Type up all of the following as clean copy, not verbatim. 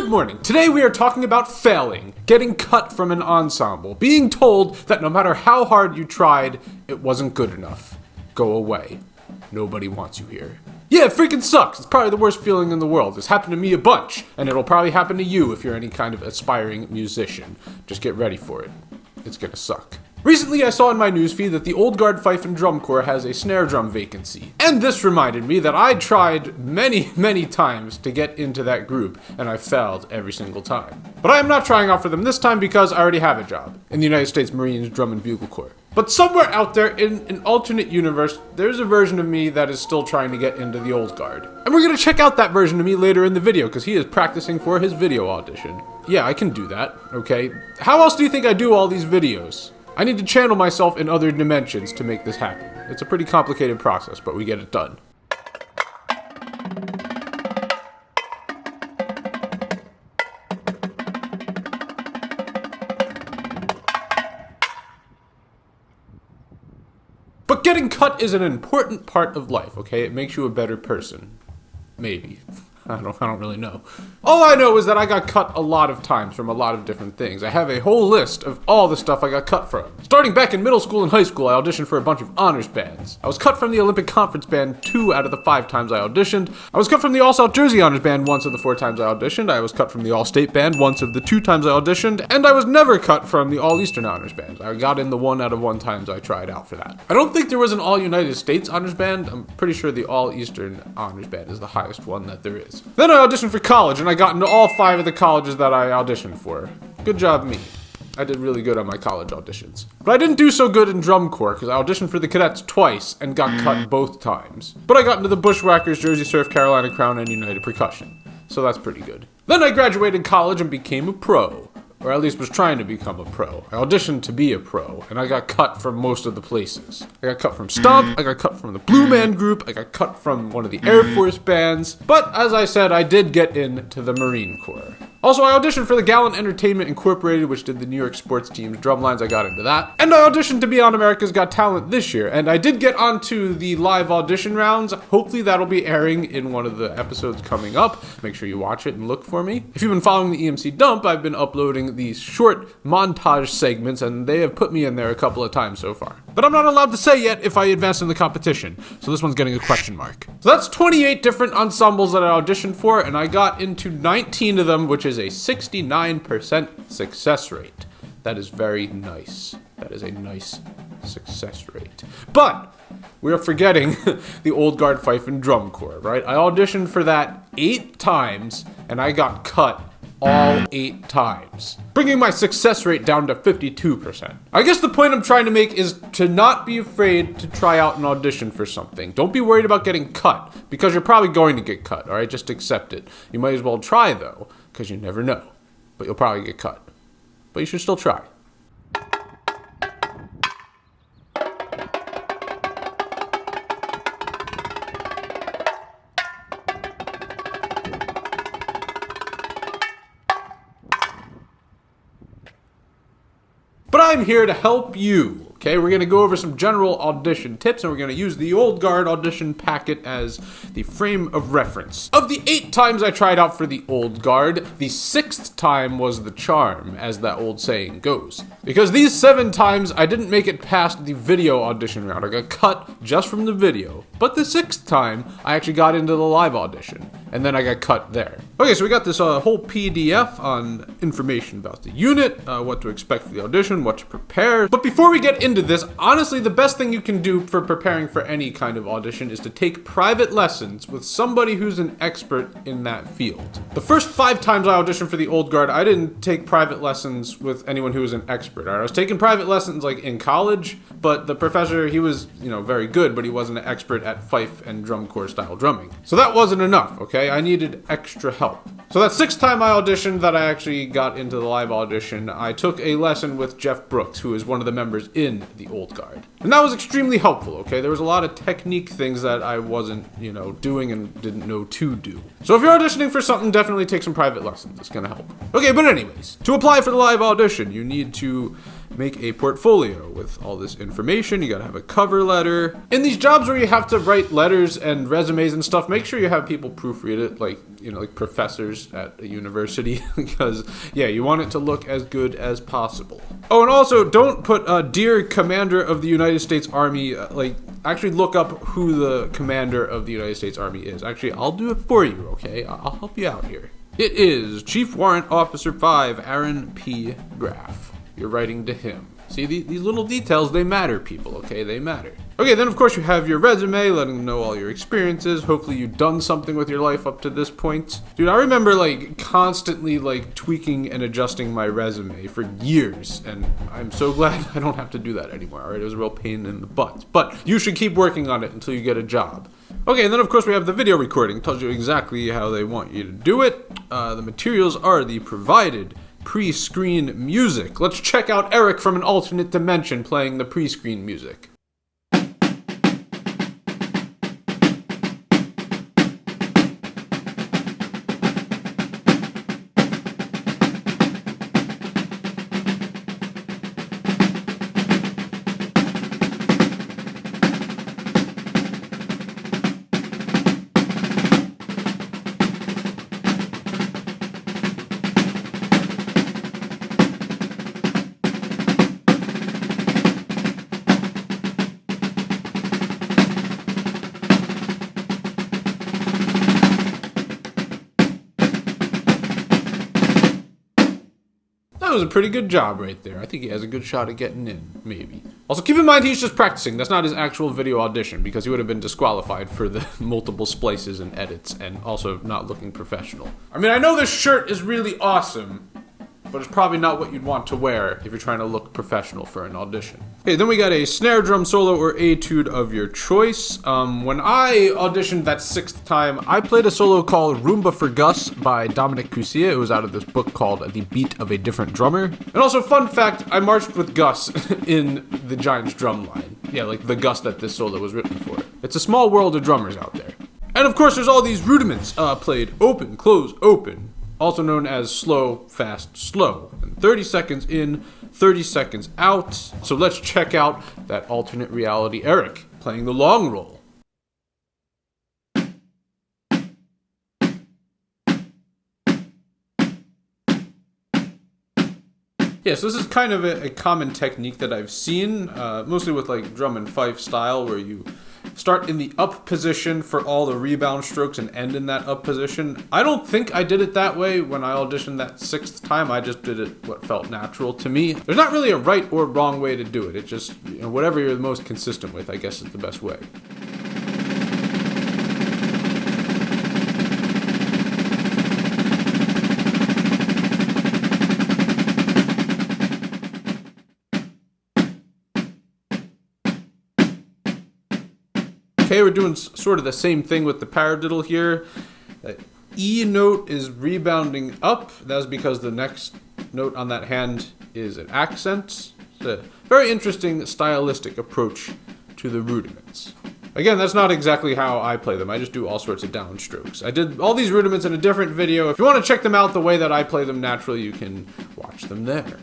Good morning. Today we are talking about failing, getting cut from an ensemble, being told that no matter how hard you tried, it wasn't good enough. Go away. Nobody wants you here. Yeah, it freaking sucks. It's probably the worst feeling in the world. It's happened to me a bunch, and it'll probably happen to you if you're any kind of aspiring musician. Just get ready for it. It's gonna suck. Recently, I saw in my newsfeed that the Old Guard Fife and Drum Corps has a snare drum vacancy. And this reminded me that I tried many times to get into that group, and I failed every single time. But I am not trying out for them this time because I already have a job in the United States Marines Drum and Bugle Corps. But somewhere out there in an alternate universe, there's a version of me that is still trying to get into the Old Guard. And we're gonna check out that version of me later in the video because he is practicing for his video audition. Yeah, I can do that, okay? How else do you think I do all these videos? I need to channel myself in other dimensions to make this happen. It's a pretty complicated process, but we get it done. But getting cut is an important part of life, okay? It makes you a better person. Maybe. I don't really know. All I know is that I got cut a lot of times from a lot of different things. I have a whole list of all the stuff I got cut from. Starting back in middle school and high school, I auditioned for a bunch of honors bands. I was cut from the Olympic Conference Band 2 out of the 5 times I auditioned. I was cut from the All-South Jersey Honors Band once of the 4 times I auditioned. I was cut from the All-State Band once of the 2 times I auditioned. And I was never cut from the All-Eastern Honors Band. I got in the 1 out of 1 times I tried out for that. I don't think there was an All-United States Honors Band. I'm pretty sure the All-Eastern Honors Band is the highest one that there is. Then I auditioned for college, and I got into all 5 of the colleges that I auditioned for. Good job me. I did really good on my college auditions. But I didn't do so good in drum corps, because I auditioned for the Cadets twice and got cut both times. But I got into the Bushwhackers, Jersey Surf, Carolina Crown, and United Percussion. So that's pretty good. Then I graduated college and became a pro. Or at least was trying to become a pro. I auditioned to be a pro, and I got cut from most of the places. I got cut from Stomp, I got cut from the Blue Man Group, I got cut from one of the Air Force bands, but as I said, I did get into the Marine Corps. Also, I auditioned for the Gallant Entertainment Incorporated, which did the New York sports team's drumlines. I got into that. And I auditioned to be on America's Got Talent this year, and I did get onto the live audition rounds. Hopefully that'll be airing in one of the episodes coming up. Make sure you watch it and look for me. If you've been following the EMC Dump, I've been uploading these short montage segments, and they have put me in there a couple of times so far. But I'm not allowed to say yet if I advance in the competition, so this one's getting a question mark. So that's 28 different ensembles that I auditioned for, and I got into 19 of them, which is a 69% success rate. That is very nice. That is a nice success rate. But we are forgetting the Old Guard Fife and Drum Corps, right? I auditioned for that 8 times, and I got cut all 8 times, bringing my success rate down to 52%. I guess the point I'm trying to make is to not be afraid to try out an audition for something. Don't be worried about getting cut, because you're probably going to get cut, all right? Just accept it. You might as well try, though, because you never know. But you'll probably get cut. But you should still try. But I'm here to help you, okay? We're gonna go over some general audition tips, and we're gonna use the Old Guard audition packet as the frame of reference. Of the 8 times I tried out for the Old Guard, the 6th time was the charm, as that old saying goes. Because these 7 times, I didn't make it past the video audition round. I got cut just from the video. But the 6th time, I actually got into the live audition, and then I got cut there. Okay, so we got this whole PDF on information about the unit, what to expect for the audition, what to prepare. But before we get into this, honestly, the best thing you can do for preparing for any kind of audition is to take private lessons with somebody who's an expert in that field. The first 5 times I auditioned for the Old Guard, I didn't take private lessons with anyone who was an expert. I was taking private lessons like in college, but the professor, he was, very good, but he wasn't an expert at fife and drum corps style drumming. So that wasn't enough, okay? I needed extra help. So that 6th time I auditioned that I actually got into the live audition, I took a lesson with Jeff Brooks, who is one of the members in the Old Guard. And that was extremely helpful, okay? There was a lot of technique things that I wasn't, doing and didn't know to do. So if you're auditioning for something, definitely take some private lessons. It's gonna help. Okay, but anyways, to apply for the live audition, you need to make a portfolio with all this information. You gotta have a cover letter. In these jobs where you have to write letters and resumes and stuff, make sure you have people proofread it, like, like professors at a university, because, yeah, you want it to look as good as possible. Oh, and also, don't put, Dear Commander of the United States Army, actually look up who the Commander of the United States Army is. Actually, I'll do it for you, okay? I'll help you out here. It is Chief Warrant Officer 5, Aaron P. Graff. You're writing to him. See, these little details, they matter, people, okay? They matter. Okay, then of course you have your resume, letting them know all your experiences. Hopefully you've done something with your life up to this point. Dude, I remember constantly tweaking and adjusting my resume for years, and I'm so glad I don't have to do that anymore. Alright, it was a real pain in the butt. But you should keep working on it until you get a job. Okay, and then of course we have the video recording. It tells you exactly how they want you to do it. The materials are the provided pre-screen music. Let's check out Eric from an alternate dimension playing the pre-screen music. That was a pretty good job right there. I think he has a good shot at getting in, maybe. Also, keep in mind he's just practicing. That's not his actual video audition, because he would have been disqualified for the multiple splices and edits, and also not looking professional. I mean, I know this shirt is really awesome, but it's probably not what you'd want to wear if you're trying to look professional for an audition. Okay, then we got a snare drum solo or etude of your choice. When I auditioned that 6th time, I played a solo called Roomba for Gus by Dominic Cusia. It was out of this book called The Beat of a Different Drummer. And also, fun fact, I marched with Gus in the Giants drum line. Yeah, like the Gus that this solo was written for. It's a small world of drummers out there. And of course, there's all these rudiments played open, close, open. Also known as slow, fast, slow. And 30 seconds in, 30 seconds out. So let's check out that alternate reality Eric playing the long roll. Yeah, so this is kind of a common technique that I've seen, mostly with drum and fife style, where you start in the up position for all the rebound strokes and end in that up position. I don't think I did it that way when I auditioned that 6th time. I just did it what felt natural to me. There's not really a right or wrong way to do it. It's just, whatever you're the most consistent with, I guess is the best way. Okay, we're doing sort of the same thing with the paradiddle here. That E note is rebounding up. That's because the next note on that hand is an accent. It's a very interesting stylistic approach to the rudiments. Again, that's not exactly how I play them. I just do all sorts of downstrokes. I did all these rudiments in a different video. If you want to check them out the way that I play them naturally, you can watch them there.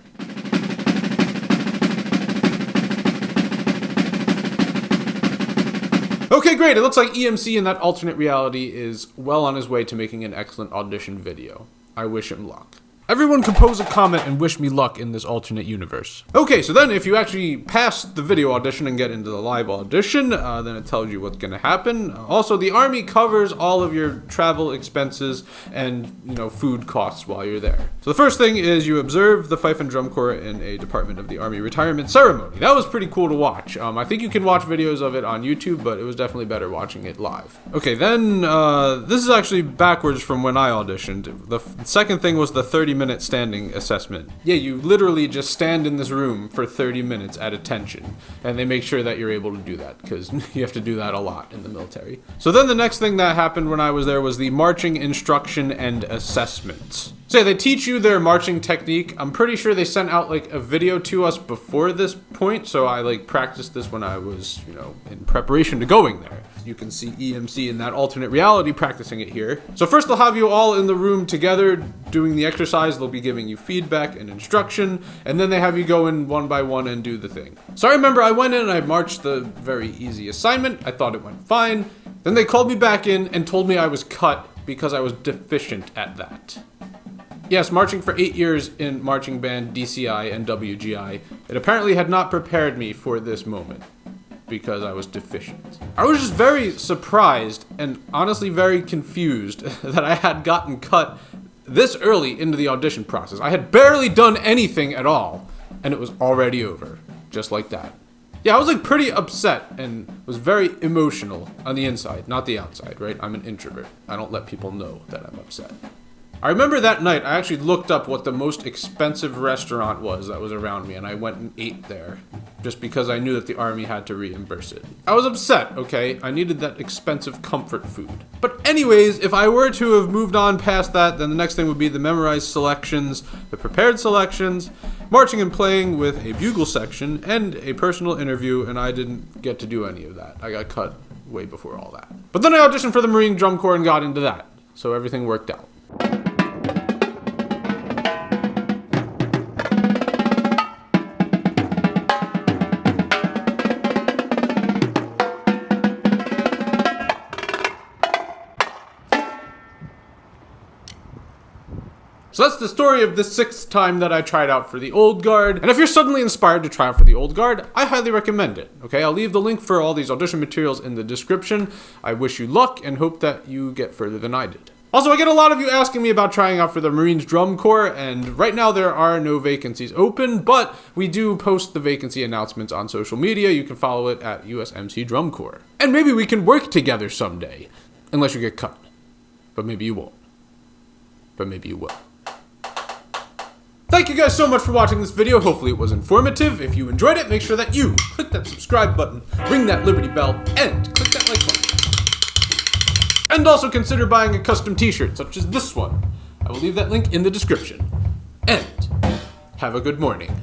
Okay, great. It looks like EMC in that alternate reality is well on his way to making an excellent audition video. I wish him luck. Everyone compose a comment and wish me luck in this alternate universe. Okay, so then if you actually pass the video audition and get into the live audition, then it tells you what's going to happen. Also, the Army covers all of your travel expenses and, food costs while you're there. So the first thing is you observe the Fife and Drum Corps in a Department of the Army retirement ceremony. That was pretty cool to watch. I think you can watch videos of it on YouTube, but it was definitely better watching it live. Okay, then this is actually backwards from when I auditioned. The second thing was the 30-minute standing assessment. Yeah, you literally just stand in this room for 30 minutes at attention, and they make sure that you're able to do that, because you have to do that a lot in the military. So then the next thing that happened when I was there was the marching instruction and assessment. So they teach you their marching technique. I'm pretty sure they sent out a video to us before this point, so I practiced this when I was, in preparation to going there. you can see EMC in that alternate reality practicing it here. So first they'll have you all in the room together doing the exercise. They'll be giving you feedback and instruction, and then they have you go in one by one and do the thing. So I remember I went in and I marched the very easy assignment. I thought it went fine. Then they called me back in and told me I was cut because I was deficient at that. Yes, marching for 8 years in marching band, DCI, and WGI, it apparently had not prepared me for this moment because I was deficient. I was just very surprised and honestly very confused that I had gotten cut this early into the audition process. I had barely done anything at all, and it was already over, just like that. Yeah, I was like pretty upset and was very emotional on the inside, not the outside, right? I'm an introvert. I don't let people know that I'm upset. I remember that night, I actually looked up what the most expensive restaurant was that was around me, and I went and ate there, just because I knew that the Army had to reimburse it. I was upset, okay? I needed that expensive comfort food. But anyways, if I were to have moved on past that, then the next thing would be the memorized selections, the prepared selections, marching and playing with a bugle section, and a personal interview, and I didn't get to do any of that. I got cut way before all that. But then I auditioned for the Marine Drum Corps and got into that, so everything worked out. So that's the story of the 6th time that I tried out for the Old Guard. And if you're suddenly inspired to try out for the Old Guard, I highly recommend it. Okay, I'll leave the link for all these audition materials in the description. I wish you luck and hope that you get further than I did. Also, I get a lot of you asking me about trying out for the Marines Drum Corps, and right now there are no vacancies open, but we do post the vacancy announcements on social media. You can follow it at USMC Drum Corps. And maybe we can work together someday, unless you get cut. But maybe you won't. But maybe you will. Thank you guys so much for watching this video. Hopefully it was informative. If you enjoyed it, make sure that you click that subscribe button, ring that Liberty bell, and click that like button. And also consider buying a custom t-shirt, such as this one. I will leave that link in the description. And have a good morning.